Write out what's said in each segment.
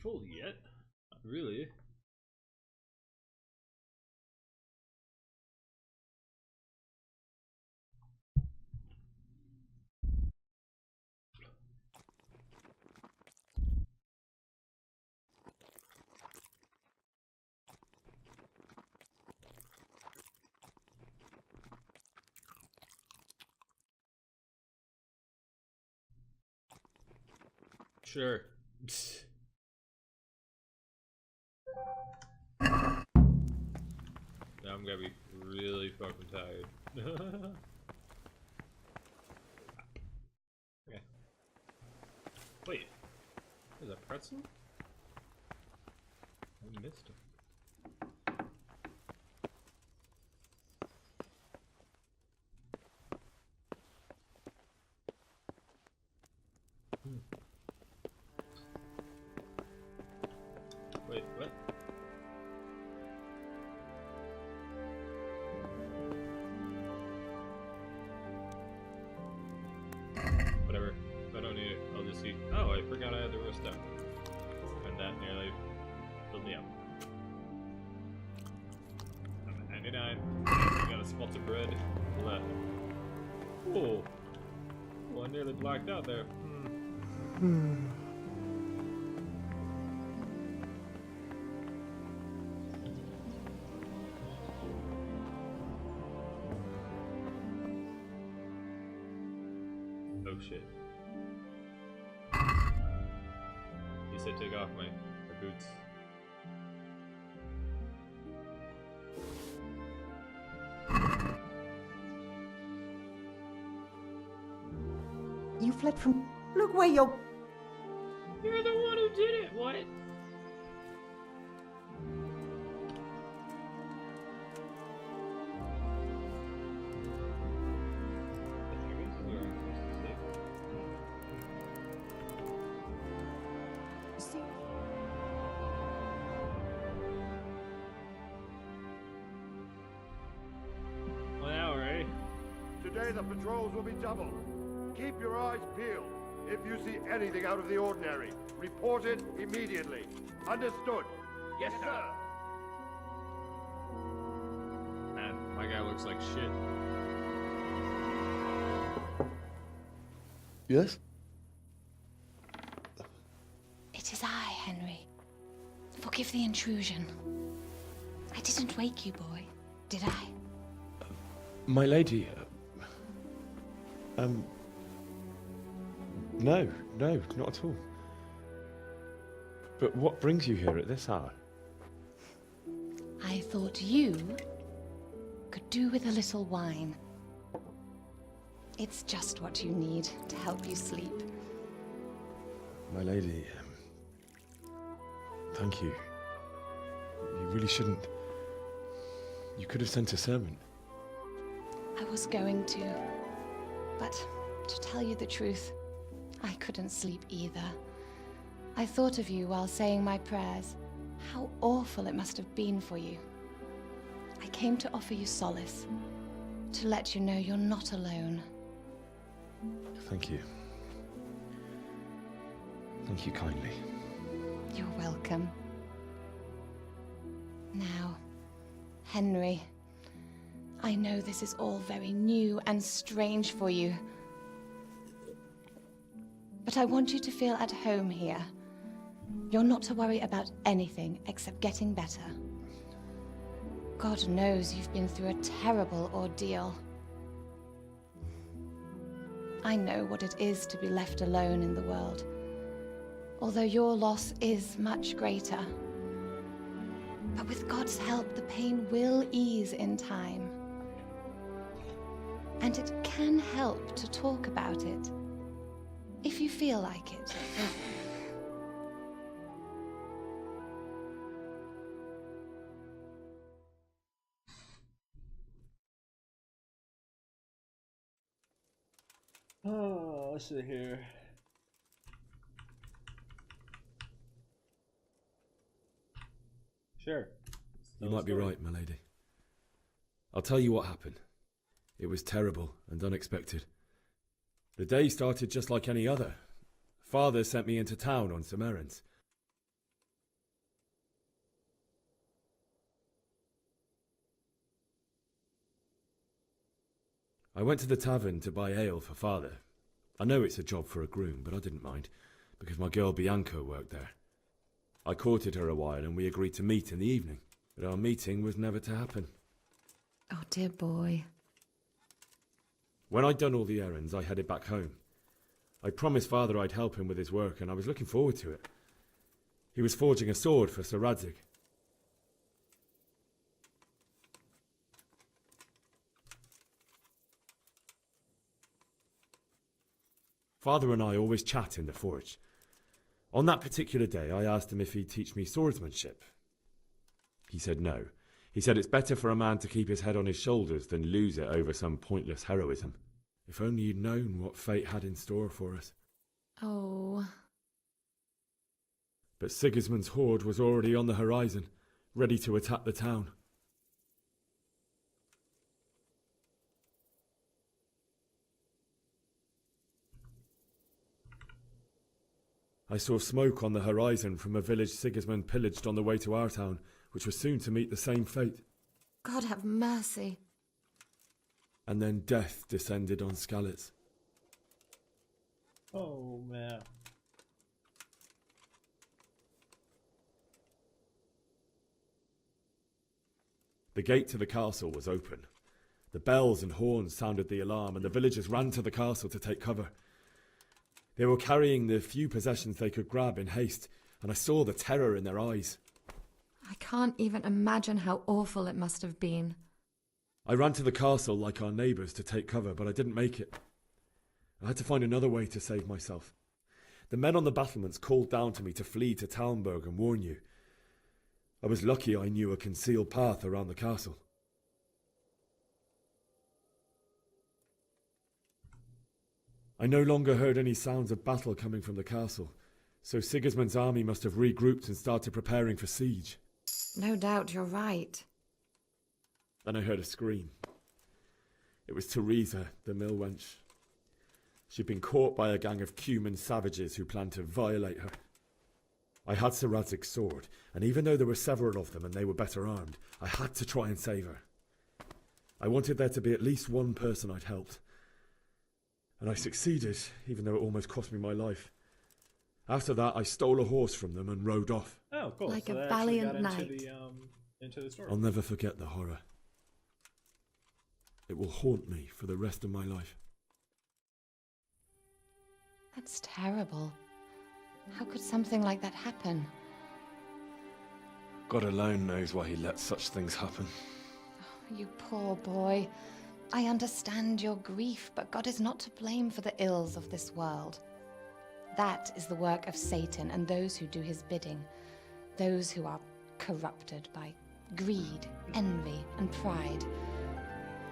full yet. Not really. Sure. Now I'm gonna be really fucking tired. Okay. Wait. Is that pretzel? I missed him. Wait, what? Whatever. If I don't need it, I'll just eat. Oh, I forgot I had the roast up. And that nearly filled me up. I'm at 99. I got a spot of bread left. Oh. Well, I nearly blacked out there. Oh shit. You said take off my boots. You fled from... Look where you're... You're the one who did it, what? Today the patrols will be doubled. Keep your eyes peeled. If you see anything out of the ordinary, report it immediately. Understood? Yes, sir. Man, my guy looks like shit. Yes? It is I, Henry. Forgive the intrusion. I didn't wake you, boy, did I? My lady, no, not at all. But what brings you here at this hour? I thought you could do with a little wine. It's just what you need to help you sleep. My lady, thank you. You really shouldn't. You could have sent a servant. I was going to, but to tell you the truth, I couldn't sleep either. I thought of you while saying my prayers. How awful it must have been for you. I came to offer you solace, to let you know you're not alone. Thank you. Thank you kindly. You're welcome. Now, Henry, I know this is all very new and strange for you. But I want you to feel at home here. You're not to worry about anything except getting better. God knows you've been through a terrible ordeal. I know what it is to be left alone in the world, although your loss is much greater. But with God's help, the pain will ease in time. And it can help to talk about it, if you feel like it. Oh, let's see here. Sure. You might be right, my lady. I'll tell you what happened. It was terrible and unexpected. The day started just like any other. Father sent me into town on some errands. I went to the tavern to buy ale for father. I know it's a job for a groom, but I didn't mind, because my girl Bianca worked there. I courted her a while and we agreed to meet in the evening, but our meeting was never to happen. Oh, dear boy. When I'd done all the errands, I headed back home. I promised father I'd help him with his work, and I was looking forward to it. He was forging a sword for Sir Radzig. Father and I always chat in the forge. On that particular day, I asked him if he'd teach me swordsmanship. He said no. He said it's better for a man to keep his head on his shoulders than lose it over some pointless heroism. If only you'd known what fate had in store for us. Oh. But Sigismund's horde was already on the horizon, ready to attack the town. I saw smoke on the horizon from a village Sigismund pillaged on the way to our town, which was soon to meet the same fate. God have mercy. And then death descended on Skalitz. Oh, man. The gate to the castle was open. The bells and horns sounded the alarm, and the villagers ran to the castle to take cover. They were carrying the few possessions they could grab in haste, and I saw the terror in their eyes. I can't even imagine how awful it must have been. I ran to the castle like our neighbours to take cover, but I didn't make it. I had to find another way to save myself. The men on the battlements called down to me to flee to Talmberg and warn you. I was lucky I knew a concealed path around the castle. I no longer heard any sounds of battle coming from the castle, so Sigismund's army must have regrouped and started preparing for siege. No doubt you're right. Then I heard a scream. It was Teresa, the mill wench. She'd been caught by a gang of Cuman savages who planned to violate her. I had Sir Radzig's sword, and even though there were several of them and they were better armed, I had to try and save her. I wanted there to be at least one person I'd helped. And I succeeded, even though it almost cost me my life. After that, I stole a horse from them and rode off. Oh, cool. Like so a that actually valiant got knight. Into the story. I'll never forget the horror. It will haunt me for the rest of my life. That's terrible. How could something like that happen? God alone knows why he let such things happen. You poor boy. I understand your grief, but God is not to blame for the ills of this world. That is the work of Satan and those who do his bidding. Those who are corrupted by greed, envy, and pride.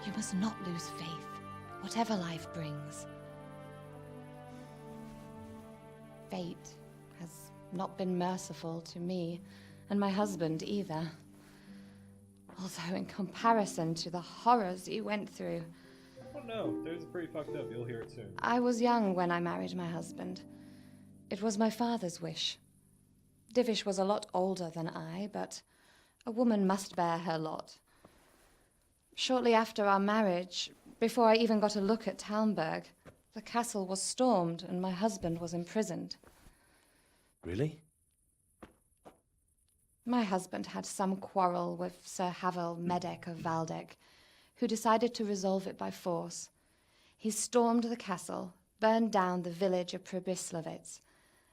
You must not lose faith, whatever life brings. Fate has not been merciful to me, and my husband either. Although in comparison to the horrors you went through... Oh no, those are pretty fucked up. You'll hear it soon. I was young when I married my husband. It was my father's wish. Divish was a lot older than I, but a woman must bear her lot. Shortly after our marriage, before I even got a look at Talmberg, the castle was stormed and my husband was imprisoned. Really? My husband had some quarrel with Sir Havel Medek of Valdek, who decided to resolve it by force. He stormed the castle, burned down the village of Pribyslavitz,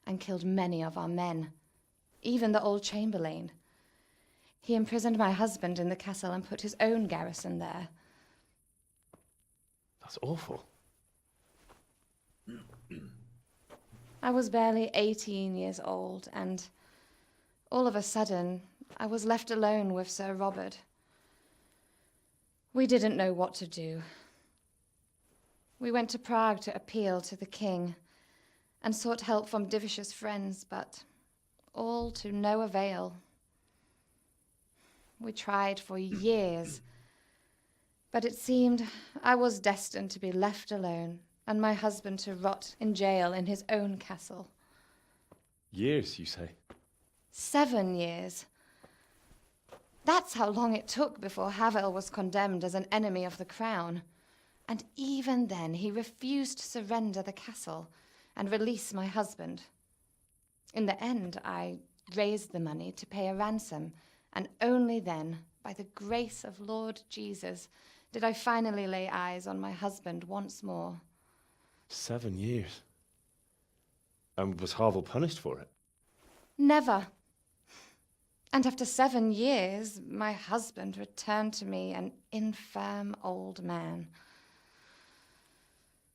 and killed many of our men, even the old chamberlain. He imprisoned my husband in the castle and put his own garrison there. That's awful. I was barely 18 years old, and all of a sudden, I was left alone with Sir Robert. We didn't know what to do. We went to Prague to appeal to the king and sought help from Divish's friends, but all to no avail. We tried for years, but it seemed I was destined to be left alone and my husband to rot in jail in his own castle. Years, you say? 7 years. That's how long it took before Havel was condemned as an enemy of the crown. And even then he refused to surrender the castle and release my husband. In the end, I raised the money to pay a ransom, and only then, by the grace of Lord Jesus, did I finally lay eyes on my husband once more. 7 years. And was Harville punished for it? Never. And after 7 years, my husband returned to me an infirm old man.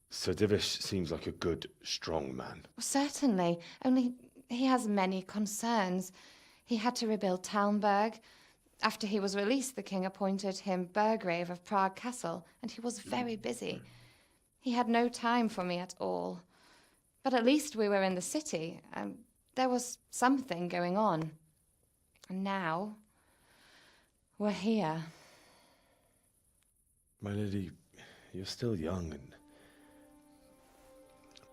Sir Divish seems like a good, strong man. Certainly, only he has many concerns. He had to rebuild Talmberg. After he was released, the king appointed him Burgrave of Prague Castle, and he was very busy. He had no time for me at all. But at least we were in the city, and there was something going on. And now, we're here. My lady, you're still young and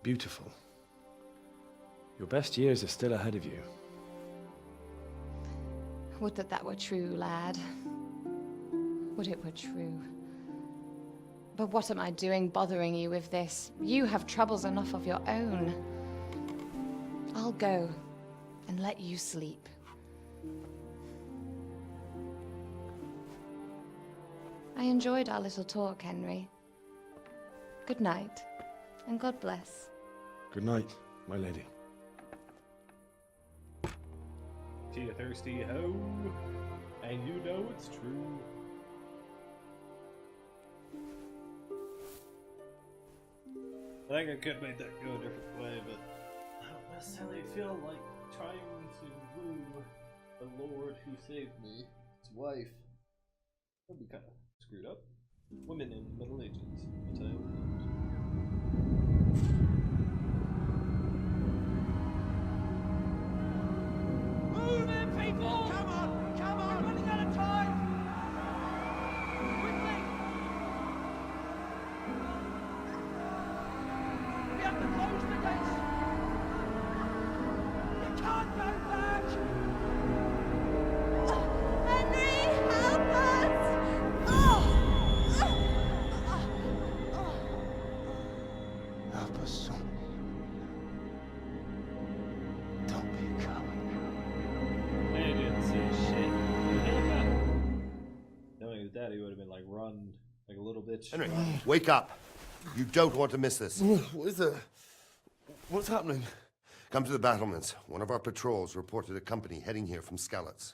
beautiful. Your best years are still ahead of you. Would that that were true, lad. Would it were true. But what am I doing bothering you with this? You have troubles enough of your own. I'll go and let you sleep. I enjoyed our little talk, Henry. Good night, and God bless. Good night, my lady. To you thirsty ho, and you know it's true. I think I could make that go a different way, but I don't necessarily feel like trying to woo the Lord who saved me, his wife. That'd be kind of screwed up. Women in the Middle Ages, I'll tell you what. Move in, people! Come on! Come on! We're running out of time! Quickly! We have to close the gates! You can't go back! Henry, help us! Help us, son. Don't be a coward. I didn't say shit. You hear that? Knowing his daddy would have been like, run like a little bitch. Henry, wake up. You don't want to miss this. What is it? What's happening? Come to the battlements. One of our patrols reported a company heading here from Skalitz.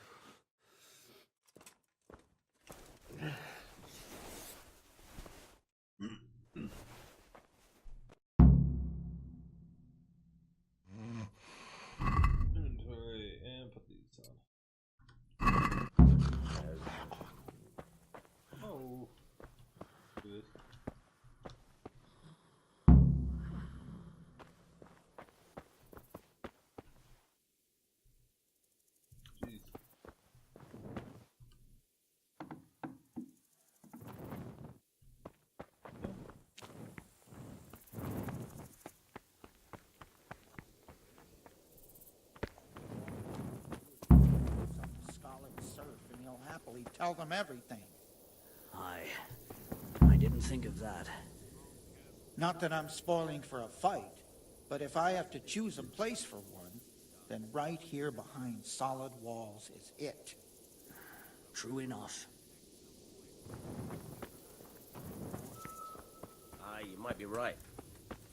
Inventory and put these on. Oh. Do this. Jeez. Scarlet serf, and he'll happily tell them everything. I didn't think of that. Not that I'm spoiling for a fight, but if I have to choose a place for one, then right here behind solid walls is it. True enough. Aye, you might be right.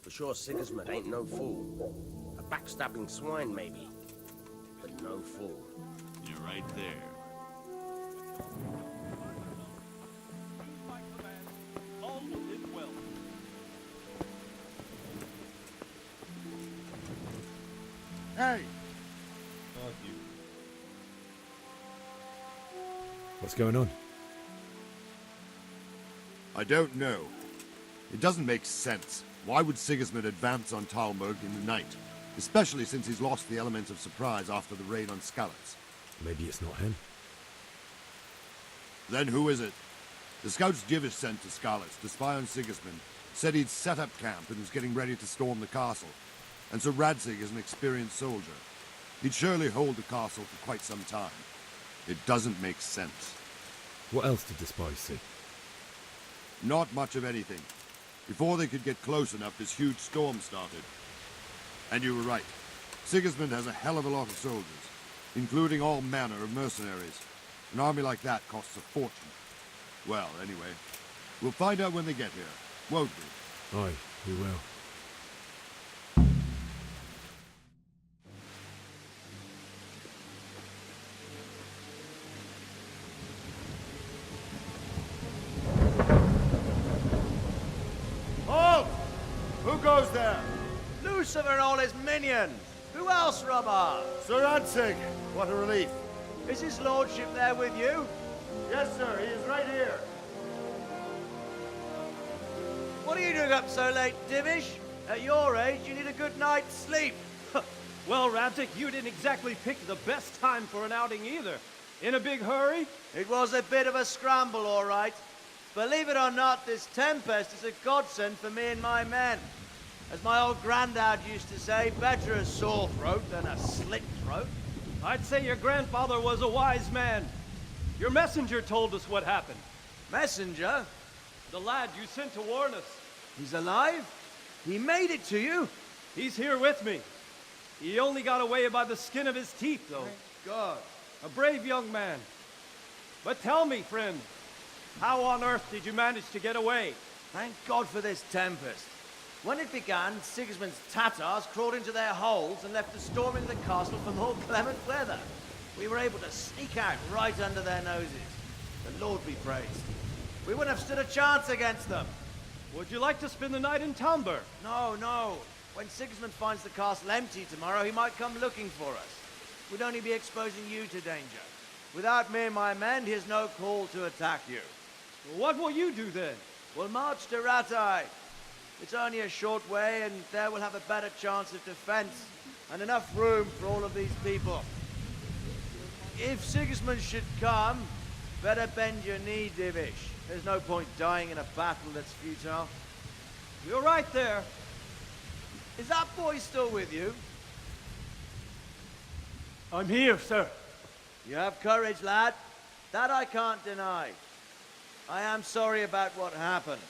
For sure, Sigismund ain't no fool. A backstabbing swine, maybe, but no fool. You're right there. Hey! Fuck you. What's going on? I don't know. It doesn't make sense. Why would Sigismund advance on Talmberg in the night? Especially since he's lost the element of surprise after the raid on Skalitz. Maybe it's not him. Then who is it? The scouts Divish sent to Skalitz to spy on Sigismund said he'd set up camp and was getting ready to storm the castle. And Sir Radzig is an experienced soldier. He'd surely hold the castle for quite some time. It doesn't make sense. What else did the spies see? Not much of anything. Before they could get close enough, this huge storm started. And you were right. Sigismund has a hell of a lot of soldiers, including all manner of mercenaries. An army like that costs a fortune. Well, anyway, we'll find out when they get here, won't we? Aye, we will. Halt! Who goes there? Lucifer and all his minions! Who else, Robber? Sir Ansig! What a relief. Is his lordship there with you? Yes, sir, he is right here. What are you doing up so late, Divish? At your age, you need a good night's sleep. Well, Radzik, you didn't exactly pick the best time for an outing either. In a big hurry? It was a bit of a scramble, all right. Believe it or not, this tempest is a godsend for me and my men. As my old granddad used to say, better a sore throat than a slit throat. I'd say your grandfather was a wise man. Your messenger told us what happened. Messenger? The lad you sent to warn us. He's alive? He made it to you? He's here with me. He only got away by the skin of his teeth, though. Thank God. A brave young man. But tell me, friend, how on earth did you manage to get away? Thank God for this tempest. When it began, Sigismund's Tatars crawled into their holes and left us storming the castle for more clement weather. We were able to sneak out right under their noses. The Lord be praised. We wouldn't have stood a chance against them. Would you like to spend the night in Talmberg? No, no. When Sigismund finds the castle empty tomorrow, he might come looking for us. We'd only be exposing you to danger. Without me and my men, he has no call to attack you. What will you do then? We'll march to Ratai. It's only a short way, and there we'll have a better chance of defense, and enough room for all of these people. If Sigismund should come, better bend your knee, Divish. There's no point dying in a battle that's futile. You're right there. Is that boy still with you? I'm here, sir. You have courage, lad. That I can't deny. I am sorry about what happened.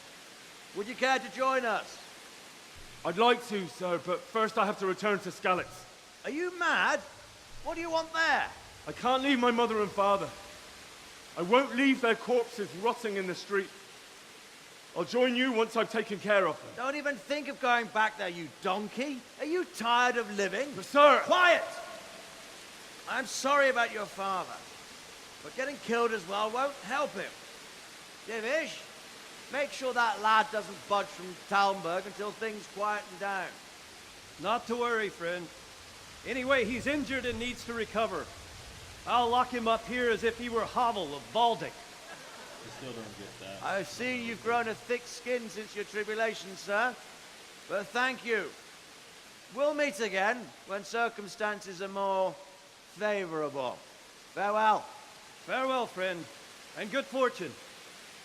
Would you care to join us? I'd like to, sir, but first I have to return to Skalitz. Are you mad? What do you want there? I can't leave my mother and father. I won't leave their corpses rotting in the street. I'll join you once I've taken care of them. Don't even think of going back there, you donkey. Are you tired of living? But sir! Quiet! I'm sorry about your father, but getting killed as well won't help him. Divish, make sure that lad doesn't budge from Talmberg until things quieten down. Not to worry, friend. Anyway, he's injured and needs to recover. I'll lock him up here as if he were Havel of Baldic. I still don't get that. I've seen you've grown a thick skin since your tribulation, sir. But thank you. We'll meet again when circumstances are more favorable. Farewell. Farewell, friend, and good fortune.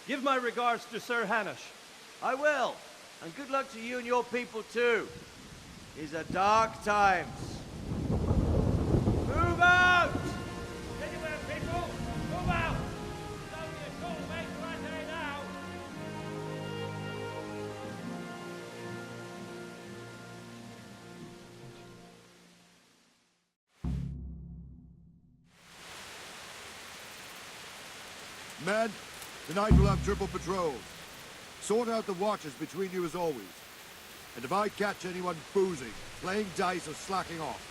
Give my regards to Sir Hanush. I will. And good luck to you and your people, too. These are dark times. Move out! Anywhere, people! Move out! It's only a short way to Ratai now! Men, tonight we'll have triple patrols. Sort out the watches between you as always. And if I catch anyone boozing, playing dice or slacking off,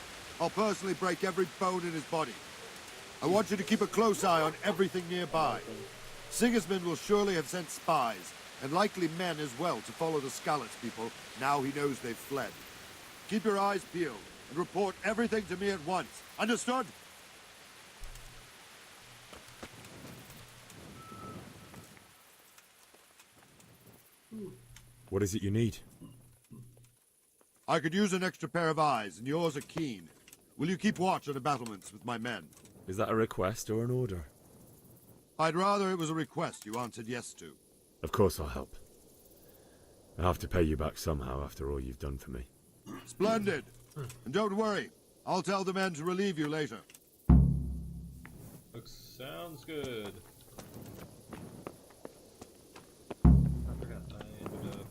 I'll personally break every bone in his body. I want you to keep a close eye on everything nearby. Sigismund will surely have sent spies, and likely men as well, to follow the Skalitz people now he knows they've fled. Keep your eyes peeled, and report everything to me at once. Understood? What is it you need? I could use an extra pair of eyes, and yours are keen. Will you keep watch on the battlements with my men? Is that a request or an order? I'd rather it was a request you answered yes to. Of course I'll help. I have to pay you back somehow after all you've done for me. Splendid! And don't worry, I'll tell the men to relieve you later. Sounds good. I forgot I ended up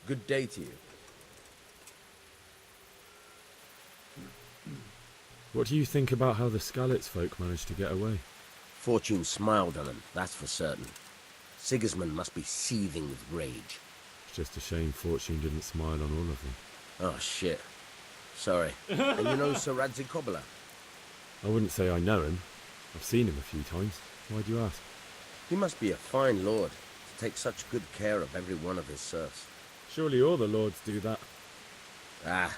Good day to you. What do you think about how the Skalitz folk managed to get away? Fortune smiled on them, that's for certain. Sigismund must be seething with rage. It's just a shame Fortune didn't smile on all of them. Oh, shit. Sorry. And you know Sir Radzig Kobyla? I wouldn't say I know him. I've seen him a few times. Why do you ask? He must be a fine lord to take such good care of every one of his serfs. Surely all the lords do that. Ah,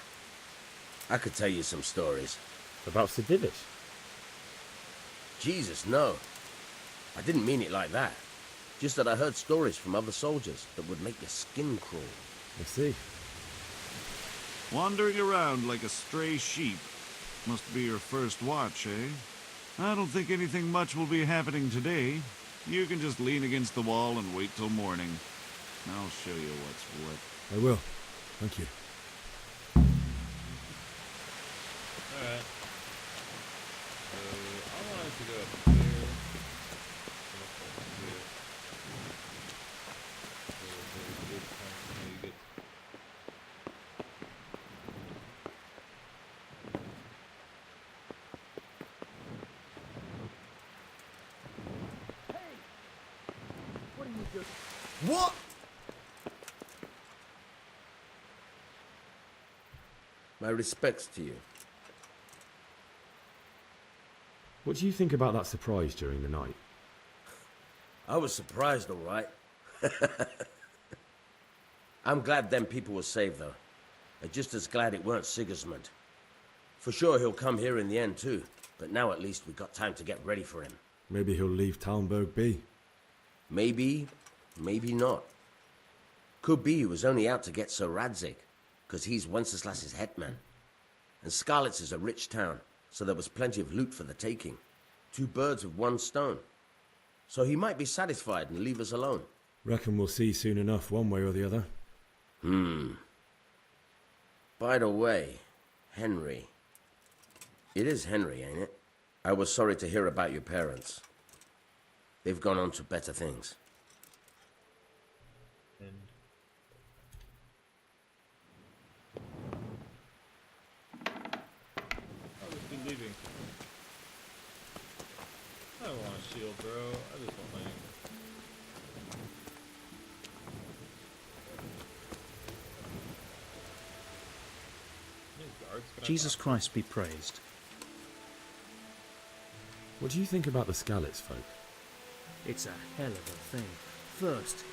I could tell you some stories. About Sir Divish? Jesus, no. I didn't mean it like that. Just that I heard stories from other soldiers that would make your skin crawl. I see. Wandering around like a stray sheep. Must be your first watch, eh? I don't think anything much will be happening today. You can just lean against the wall and wait till morning. I'll show you what's what. I will. Thank you. Alright. So, I wanted to go up here. What? My respects to you. What do you think about that surprise during the night? I was surprised, all right. I'm glad them people were saved, though. I'm just as glad it weren't Sigismund. For sure he'll come here in the end, too. But now at least we've got time to get ready for him. Maybe he'll leave Talmberg be. Maybe, maybe not. Could be he was only out to get Sir Radzig, because he's Wenceslas's hetman. And Skalitz is a rich town, so there was plenty of loot for the taking. 2 birds with 1 stone. So he might be satisfied and leave us alone. Reckon we'll see soon enough, one way or the other. By the way, Henry. It is Henry, ain't it? I was sorry to hear about your parents. They've gone on to better things. And I'll just be leaving. I don't want a shield, bro. I just want my anger. Jesus Christ be praised. What do you think about the Skalitz folk? It's a hell of a thing. First,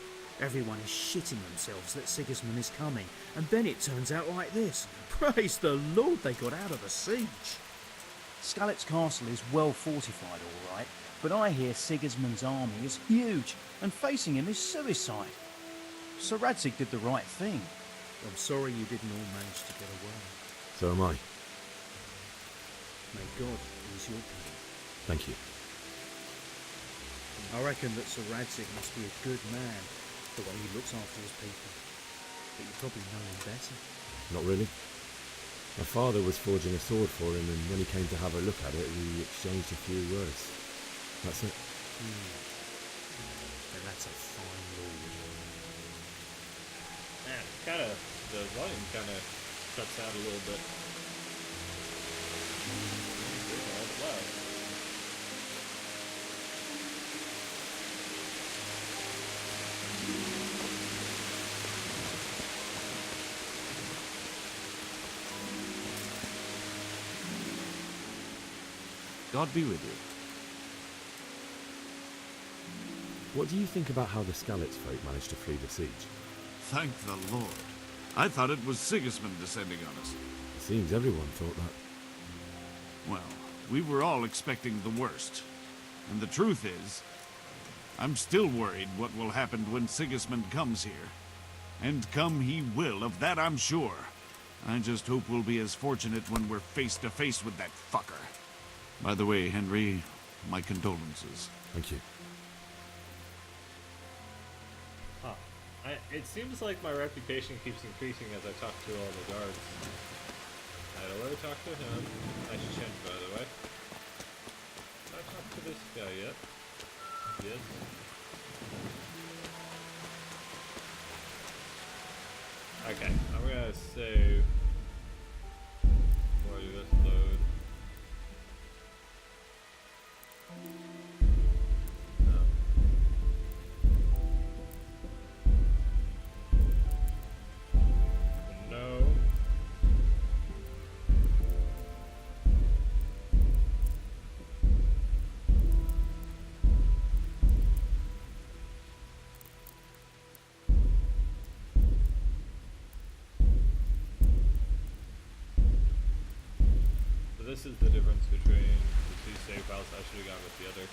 everyone is shitting themselves that Sigismund is coming, and then it turns out like this. Praise the Lord they got out of a siege. Skalitz Castle is well fortified, all right, but I hear Sigismund's army is huge, and facing him is suicide. Sir Radzig did the right thing. I'm sorry you didn't all manage to get away. So am I. May God ease your pain. Thank you. I reckon that Sir Radzig must be a good man, the way he looks after his people. But you probably know him better. Not really. My father was forging a sword for him, and when he came to have a look at it, we exchanged a few words. That's it. Then that's a fine lord. Man, the volume kind of cuts out a little bit. That's loud. God be with you. What do you think about how the Skalitz folk managed to flee the siege? Thank the Lord. I thought it was Sigismund descending on us. It seems everyone thought that. Well, we were all expecting the worst. And the truth is, I'm still worried what will happen when Sigismund comes here. And come he will, of that I'm sure. I just hope we'll be as fortunate when we're face to face with that fucker. By the way, Henry, my condolences. Thank you. Huh. It seems like my reputation keeps increasing as I talk to all the guards. I'd already talked to him. Nice chin, by the way. Have I talked to this guy yet? Yes. Okay, I'm gonna save. Before I do this load. No. So this is the difference between the two save files. I should have gone with the other.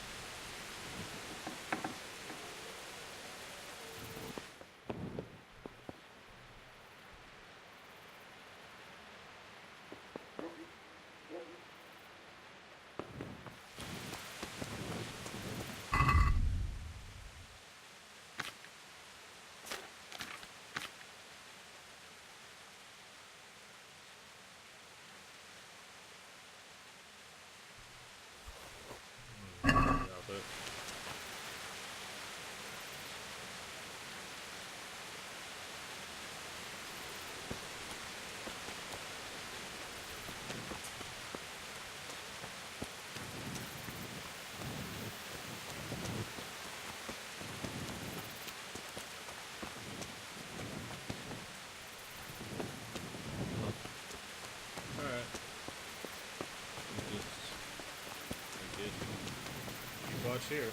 Watch here.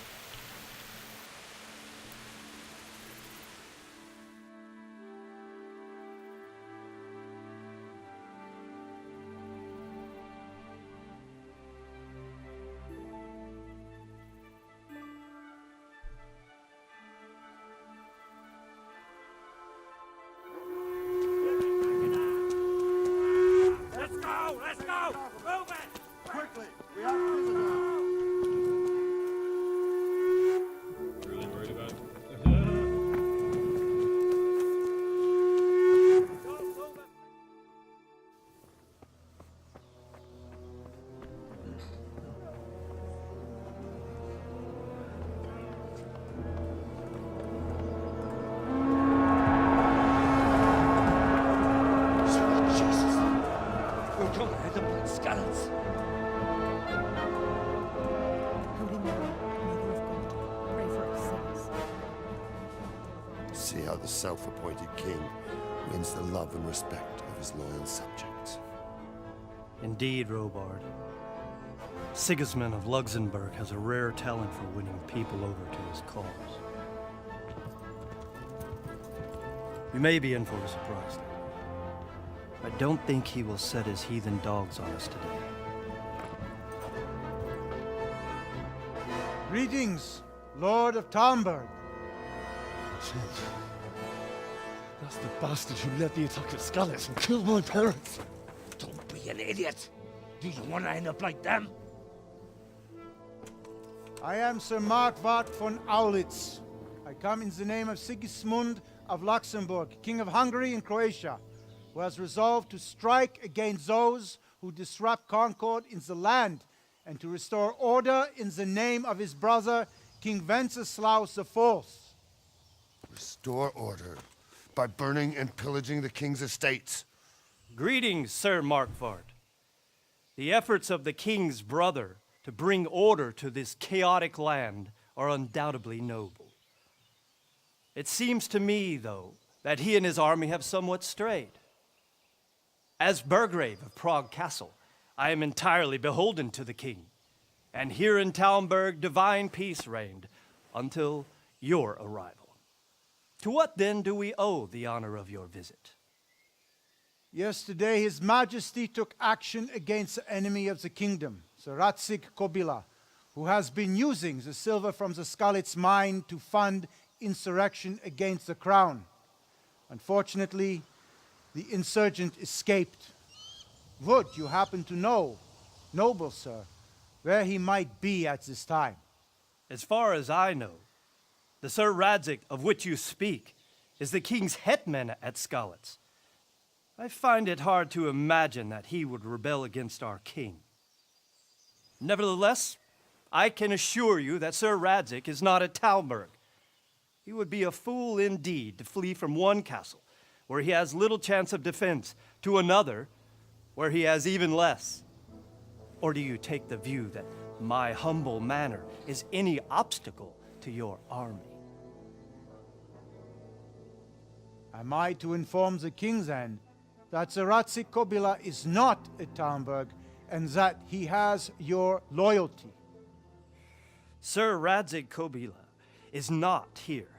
Let's go! Let's go! Move it! Quickly! We have prisoners! Really worried about it. See how the self-appointed king wins the love and respect of his loyal subjects. Indeed, Robard. Sigismund of Luxembourg has a rare talent for winning people over to his cause. You may be in for a surprise, though. I don't think he will set his heathen dogs on us today. Greetings, Lord of Talmberg. That's the bastard who led the attack at Scarlet and killed my parents. Don't be an idiot. Do you want to end up like them? I am Sir Markwart von Aulitz. I come in the name of Sigismund of Luxembourg, King of Hungary and Croatia, who has resolved to strike against those who disrupt concord in the land and to restore order in the name of his brother, King Wenceslaus IV. Restore order by burning and pillaging the king's estates. Greetings, Sir Markwart. The efforts of the king's brother to bring order to this chaotic land are undoubtedly noble. It seems to me, though, that he and his army have somewhat strayed. As Burgrave of Prague Castle, I am entirely beholden to the king, and here in Talmberg divine peace reigned until your arrival. To what then do we owe the honor of your visit? Yesterday, His Majesty took action against the enemy of the kingdom, Sir Radzig Kobyla, who has been using the silver from the Skalitz mine to fund insurrection against the crown. Unfortunately, the insurgent escaped. Would you happen to know, noble sir, where he might be at this time? As far as I know, the Sir Radzig of which you speak is the king's hetman at Skalitz. I find it hard to imagine that he would rebel against our king. Nevertheless, I can assure you that Sir Radzig is not at Talmberg. He would be a fool indeed to flee from one castle where he has little chance of defense, to another, where he has even less? Or do you take the view that my humble manner is any obstacle to your army? Am I to inform the king then that Sir Ratzik Kobila is not at Talmberg and that he has your loyalty? Sir Radzik Kobila is not here,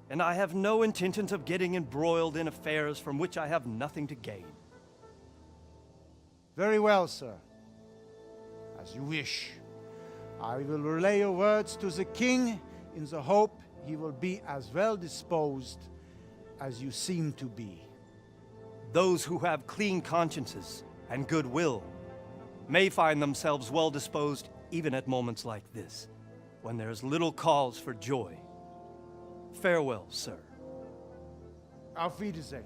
and I have no intentions of getting embroiled in affairs from which I have nothing to gain. Very well, sir. As you wish. I will relay your words to the king in the hope he will be as well disposed as you seem to be. Those who have clean consciences and goodwill may find themselves well disposed even at moments like this, when there is little cause for joy. Farewell, sir. Auf Wiedersehen.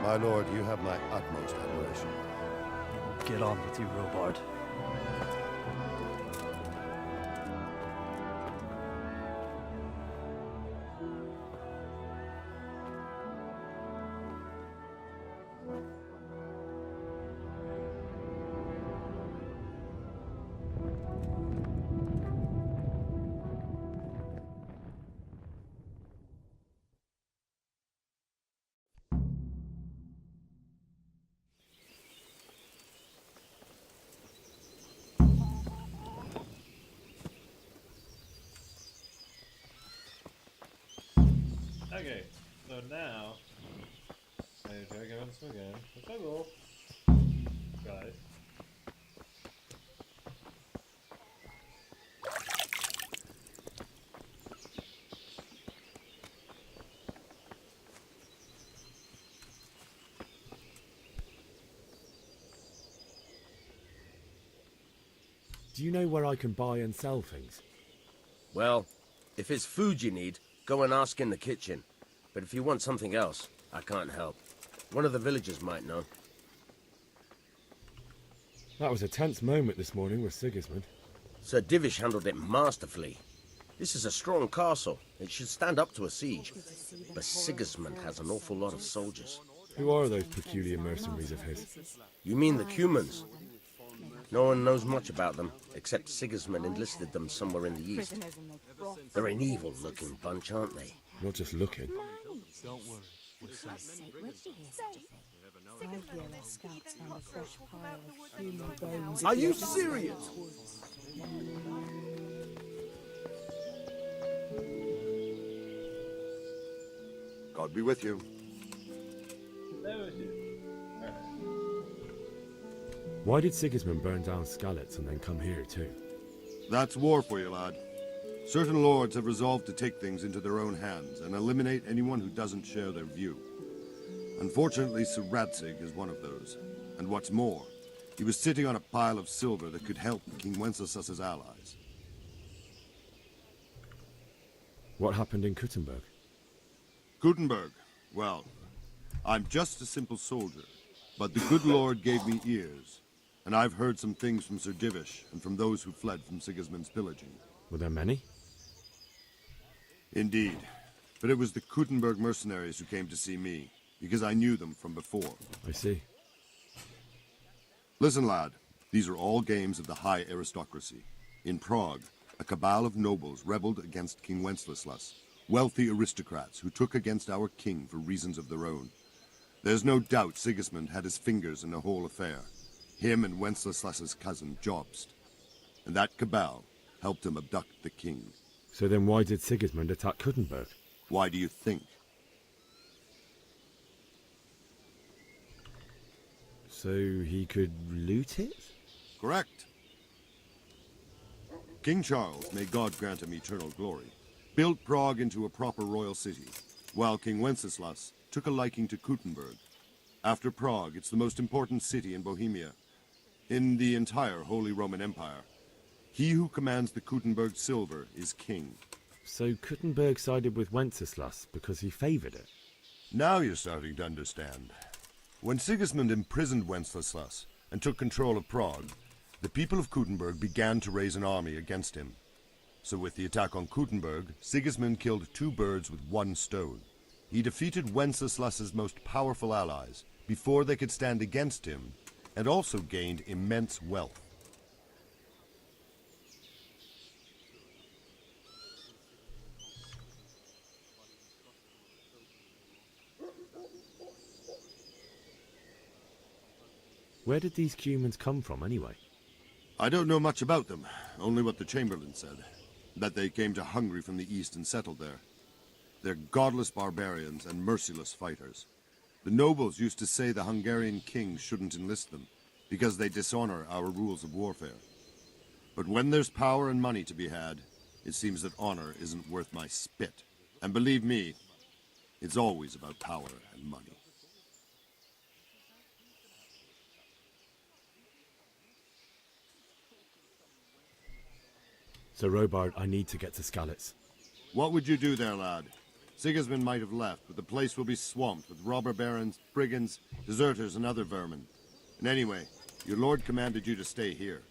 My lord, you have my utmost admiration. Get on with you, Robard. Okay, so now I try to go on this again, which I will, guys. Do you know where I can buy and sell things? Well, if it's food you need, go and ask in the kitchen. But if you want something else, I can't help. One of the villagers might know. That was a tense moment this morning with Sigismund. Sir Divish handled it masterfully. This is a strong castle. It should stand up to a siege. But Sigismund has an awful lot of soldiers. Who are those peculiar mercenaries of his? You mean the Cumans? No one knows much about them, except Sigismund enlisted them somewhere in the east. They're an evil-looking bunch, aren't they? Not just looking. Don't worry, we're safe. Where did you hear such a thing? 5 year scouts found a fresh pile of human bones. Are you serious? God be with you. Why did Sigismund burn down Skalitz and then come here too? That's war for you, lad. Certain lords have resolved to take things into their own hands and eliminate anyone who doesn't share their view. Unfortunately, Sir Radzig is one of those. And what's more, he was sitting on a pile of silver that could help King Wenceslas's allies. What happened in Kuttenberg? Kuttenberg? Well, I'm just a simple soldier, but the good Lord gave me ears, and I've heard some things from Sir Divish and from those who fled from Sigismund's pillaging. Were there many? Indeed, but it was the Kuttenberg mercenaries who came to see me, because I knew them from before. I see. Listen, lad, these are all games of the high aristocracy. In Prague, a cabal of nobles rebelled against King Wenceslas, wealthy aristocrats who took against our king for reasons of their own. There's no doubt Sigismund had his fingers in the whole affair. Him and Wenceslas's cousin, Jobst. And that cabal helped him abduct the king. So then why did Sigismund attack Kuttenberg? Why do you think? So he could loot it? Correct. King Charles, may God grant him eternal glory, built Prague into a proper royal city, while King Wenceslas took a liking to Kuttenberg. After Prague, it's the most important city in Bohemia, in the entire Holy Roman Empire. He who commands the Kuttenberg silver is king. So Kuttenberg sided with Wenceslas because he favoured it? Now you're starting to understand. When Sigismund imprisoned Wenceslas and took control of Prague, the people of Kuttenberg began to raise an army against him. So with the attack on Kuttenberg, Sigismund killed 2 birds with 1 stone. He defeated Wenceslas's most powerful allies before they could stand against him, and also gained immense wealth. Where did these Cumans come from, anyway? I don't know much about them, only what the Chamberlain said. That they came to Hungary from the east and settled there. They're godless barbarians and merciless fighters. The nobles used to say the Hungarian king shouldn't enlist them, because they dishonor our rules of warfare. But when there's power and money to be had, it seems that honor isn't worth my spit. And believe me, it's always about power and money. So, Robard, I need to get to Skalitz. What would you do there, lad? Sigismund might have left, but the place will be swamped with robber barons, brigands, deserters, and other vermin. And anyway, your lord commanded you to stay here.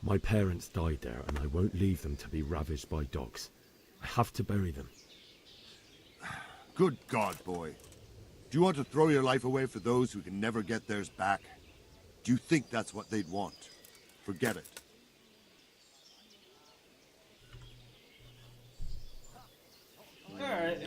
My parents died there, and I won't leave them to be ravaged by dogs. I have to bury them. Good God, boy. Do you want to throw your life away for those who can never get theirs back? Do you think that's what they'd want? Forget it. Alright.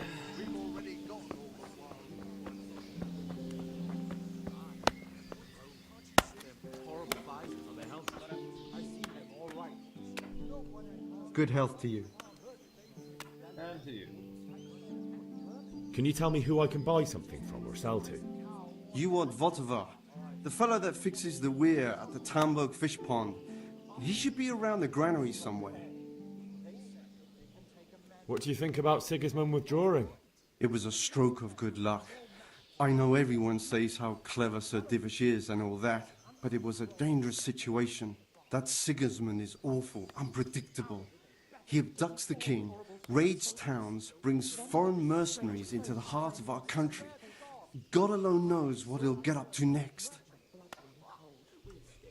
Good health to you. And to you. Can you tell me who I can buy something from or sell to? You want Votovar, the fellow that fixes the weir at the Tamburg fish pond. He should be around the granary somewhere. What do you think about Sigismund withdrawing? It was a stroke of good luck. I know everyone says how clever Sir Divish is and all that, but it was a dangerous situation. That Sigismund is awful, unpredictable. He abducts the king, raids towns, brings foreign mercenaries into the heart of our country. God alone knows what he'll get up to next.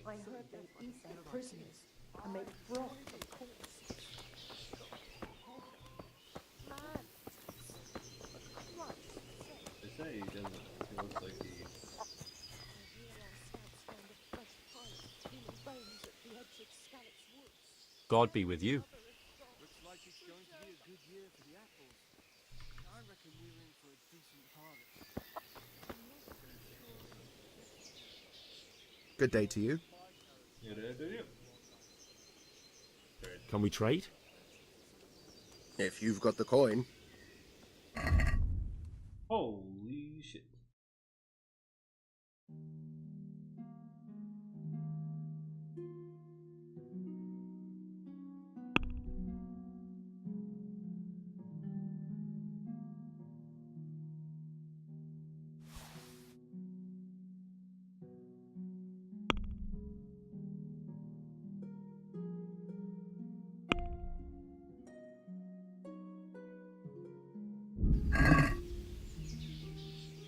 I heard they eat their prisoners and make broth from corpses. They say he doesn't. He looks like he. God be with you. Looks like it's going to be a good year for the apples. I reckon we're in for a decent harvest. Good day to you. Can we trade? If you've got the coin. Holy shit.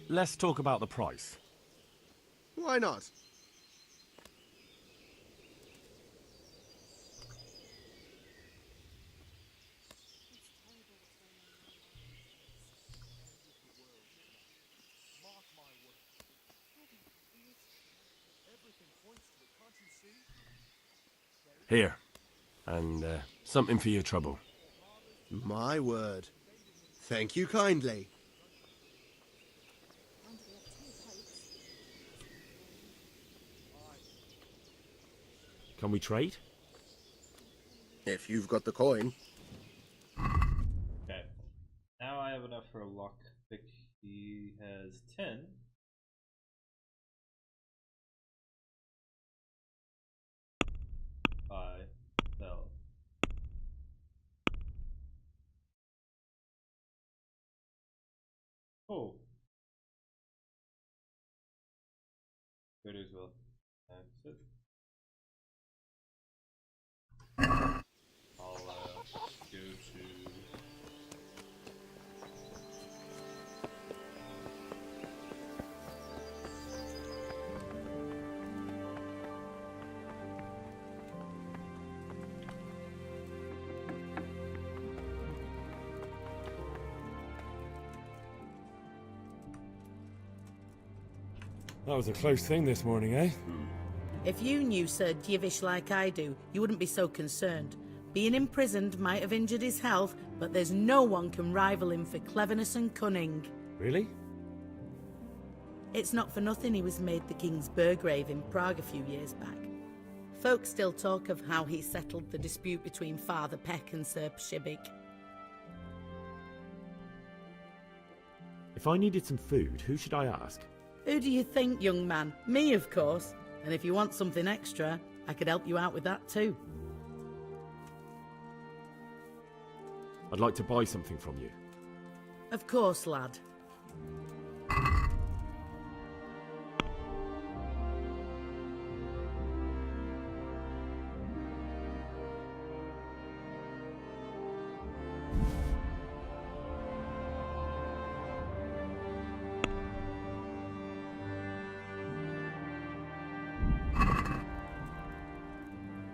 Let's talk about the price. Why not? Here. And something for your trouble. My word. Thank you kindly. Can we trade? If you've got the coin. for a lockpick. He has 10. Five. So. Oh. Good as well. Exit. I'll go to. That was a close thing this morning, eh? If you knew Sir Divish like I do, you wouldn't be so concerned. Being imprisoned might have injured his health, but there's no one can rival him for cleverness and cunning. Really? It's not for nothing he was made the King's Burgrave in Prague a few years back. Folk still talk of how he settled the dispute between Father Peck and Sir Pshibik. If I needed some food, who should I ask? Who do you think, young man? Me, of course. And if you want something extra, I could help you out with that too. I'd like to buy something from you. Of course, lad.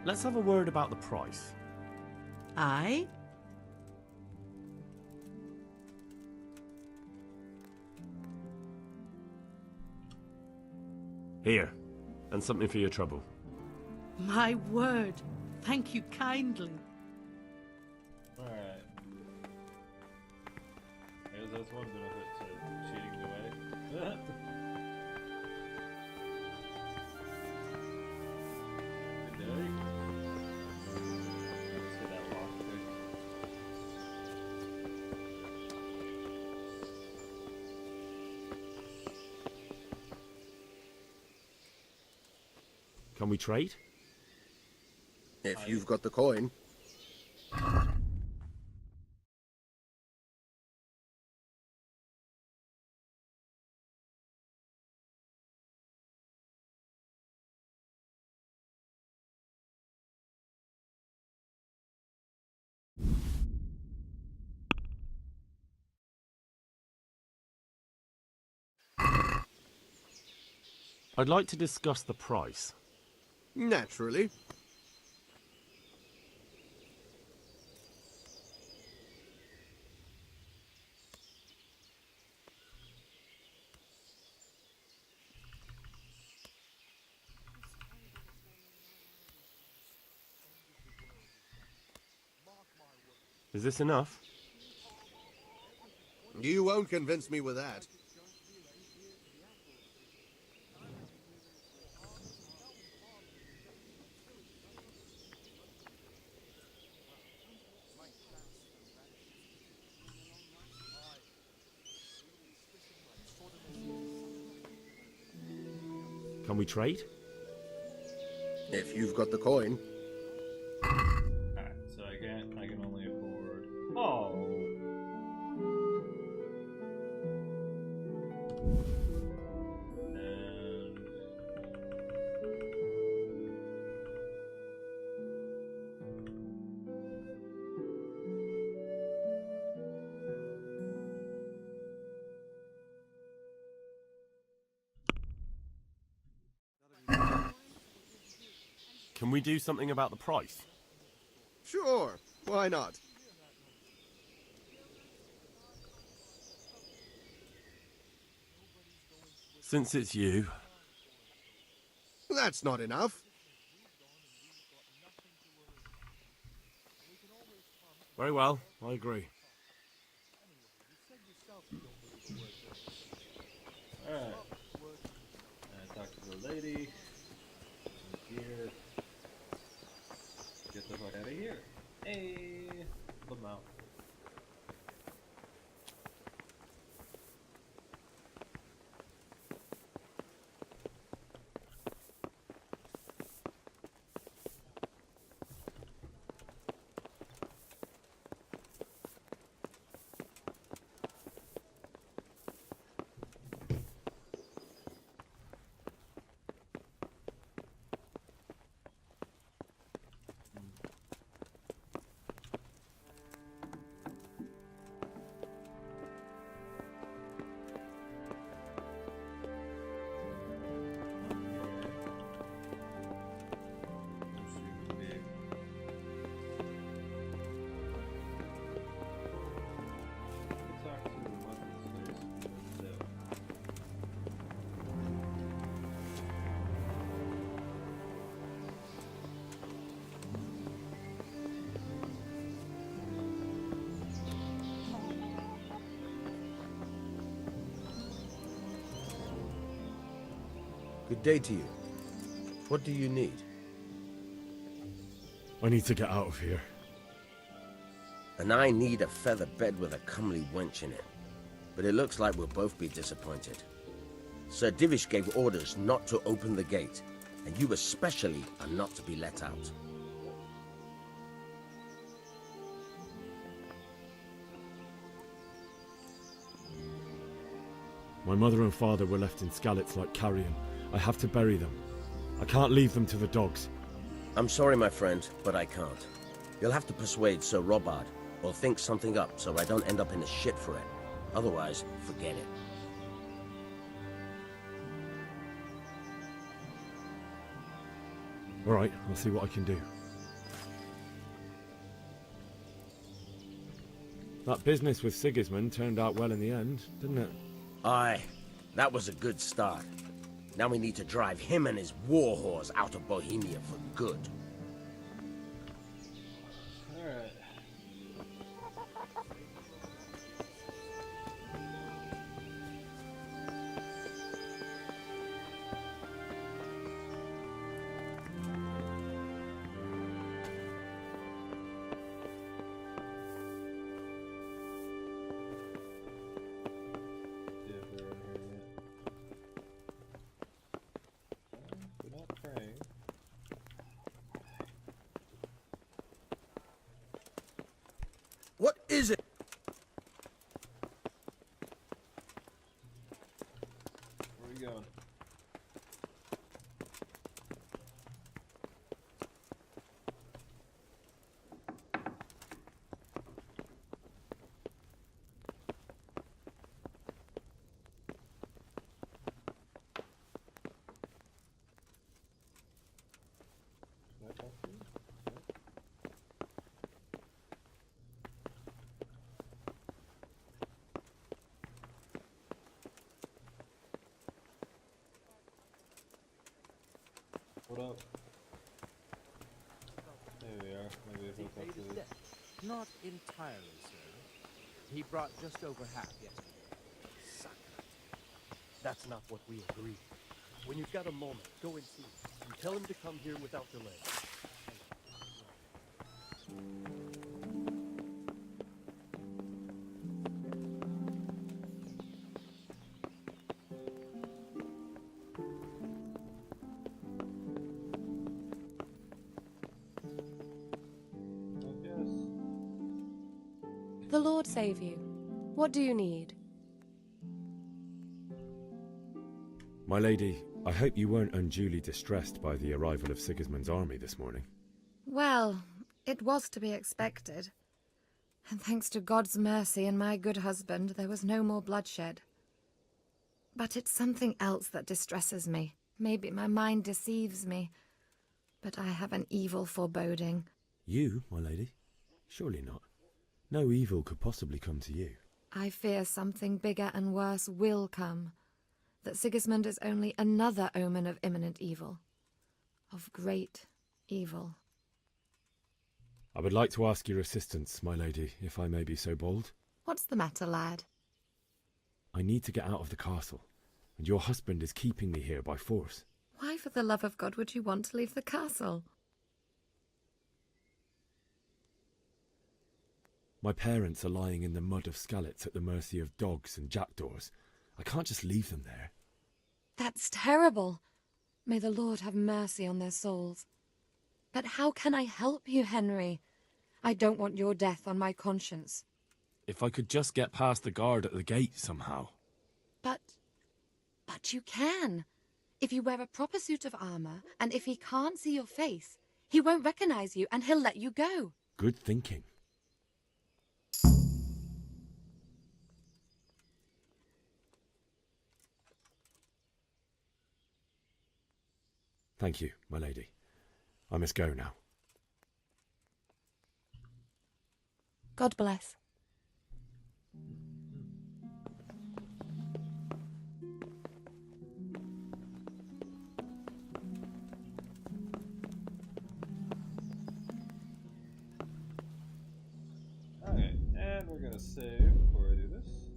Let's have a word about the price. Aye? Here, and something for your trouble. My word. Thank you kindly. Alright. I guess that's one benefit to cheating away. Good day. Let's hit that lockpick. Can we trade? If you've got the coin. I'd like to discuss the price. Naturally. Is this enough? You won't convince me with that. Can we trade? If you've got the coin. Alright, so I can only afford. Oh. And Can we do something about the price? Sure, why not? Since it's you. That's not enough. Very well, I agree. alright. Talk to the lady. Here. Get the fuck out of here. Hey, come out. Good day to you. What do you need? I need to get out of here. And I need a feather bed with a comely wench in it. But it looks like we'll both be disappointed. Sir Divish gave orders not to open the gate, and you especially are not to be let out. My mother and father were left in Skalitz like carrion. I have to bury them. I can't leave them to the dogs. I'm sorry, my friend, but I can't. You'll have to persuade Sir Robard, or think something up so I don't end up in a shit for it. Otherwise, forget it. All right, I'll see what I can do. That business with Sigismund turned out well in the end, didn't it? Aye, that was a good start. Now we need to drive him and his war whores out of Bohemia for good. Alright. See if they're in here yet. We're not praying. What is it? Where are you going? Can I talk to you? What up? There we are. Maybe if I talk to this. Not entirely, sir. He brought just over half yesterday. That's not what we agreed. When you've got a moment, go and see him. And tell him to come here without delay. The Lord save you. What do you need? My lady, I hope you weren't unduly distressed by the arrival of Sigismund's army this morning. Well, it was to be expected. And thanks to God's mercy and my good husband, there was no more bloodshed. But it's something else that distresses me. Maybe my mind deceives me. But I have an evil foreboding. You, my lady? Surely not. No evil could possibly come to you. I fear something bigger and worse will come. That Sigismund is only another omen of imminent evil. Of great evil. I would like to ask your assistance, my lady, if I may be so bold. What's the matter, lad? I need to get out of the castle, and your husband is keeping me here by force. Why, for the love of God, would you want to leave the castle? My parents are lying in the mud of Skalitz at the mercy of dogs and jackdaws. I can't just leave them there. That's terrible. May the Lord have mercy on their souls. But how can I help you, Henry? I don't want your death on my conscience. If I could just get past the guard at the gate somehow. But you can. If you wear a proper suit of armor, and if he can't see your face, he won't recognize you and he'll let you go. Good thinking. Thank you, my lady. I must go now. God bless. Okay, and we're gonna save before I do this.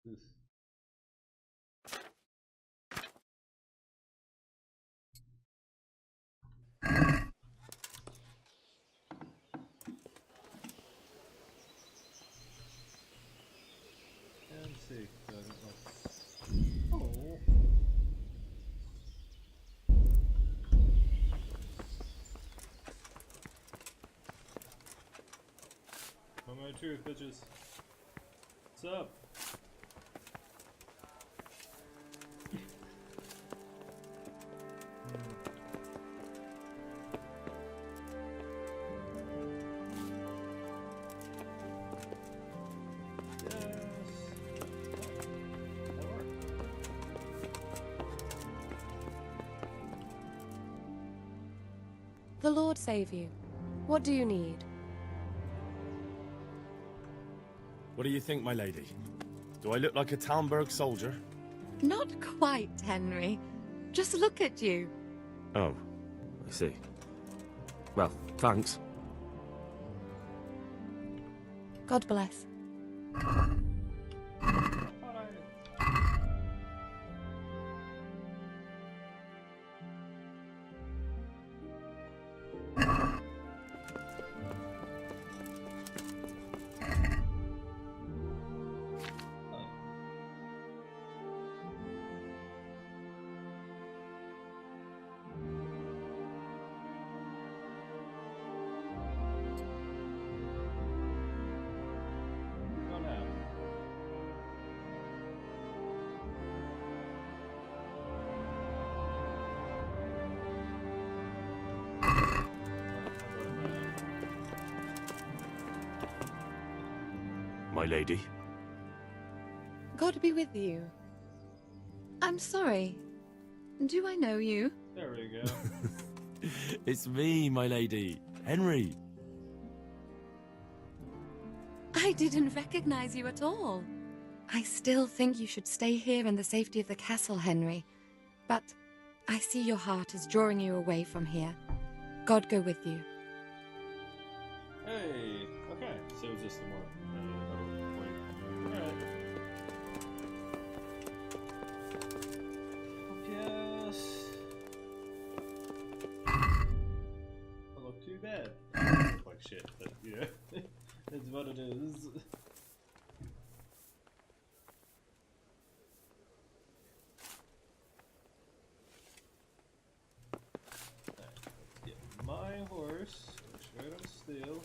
Oof. And see. I don't know. Oh. My truth, bitches. What's up? The Lord save you. What do you need? What do you think, my lady? Do I look like a Talmberg soldier? Not quite, Henry. Just look at you. Oh, I see. Well, thanks. God bless. My lady? God be with you. I'm sorry. Do I know you? There we go. It's me, my lady. Henry. I didn't recognize you at all. I still think you should stay here in the safety of the castle, Henry. But I see your heart is drawing you away from here. God go with you. Hey, okay. So it's just the more. Alright. Yes. I look too bad. I look like shit, but you know, it's what it is. My horse, straight on steel.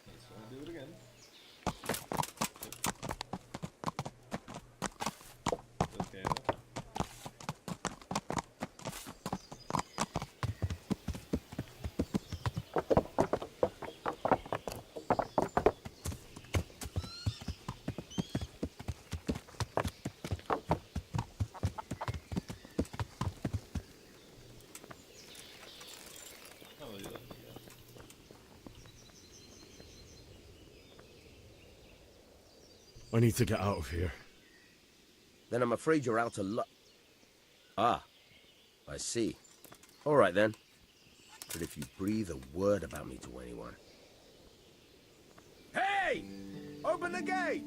Let's do it again. Okay. I need to get out of here. Then I'm afraid you're out of luck. Ah, I see. All right then. But if you breathe a word about me to anyone... Hey! Open the gate!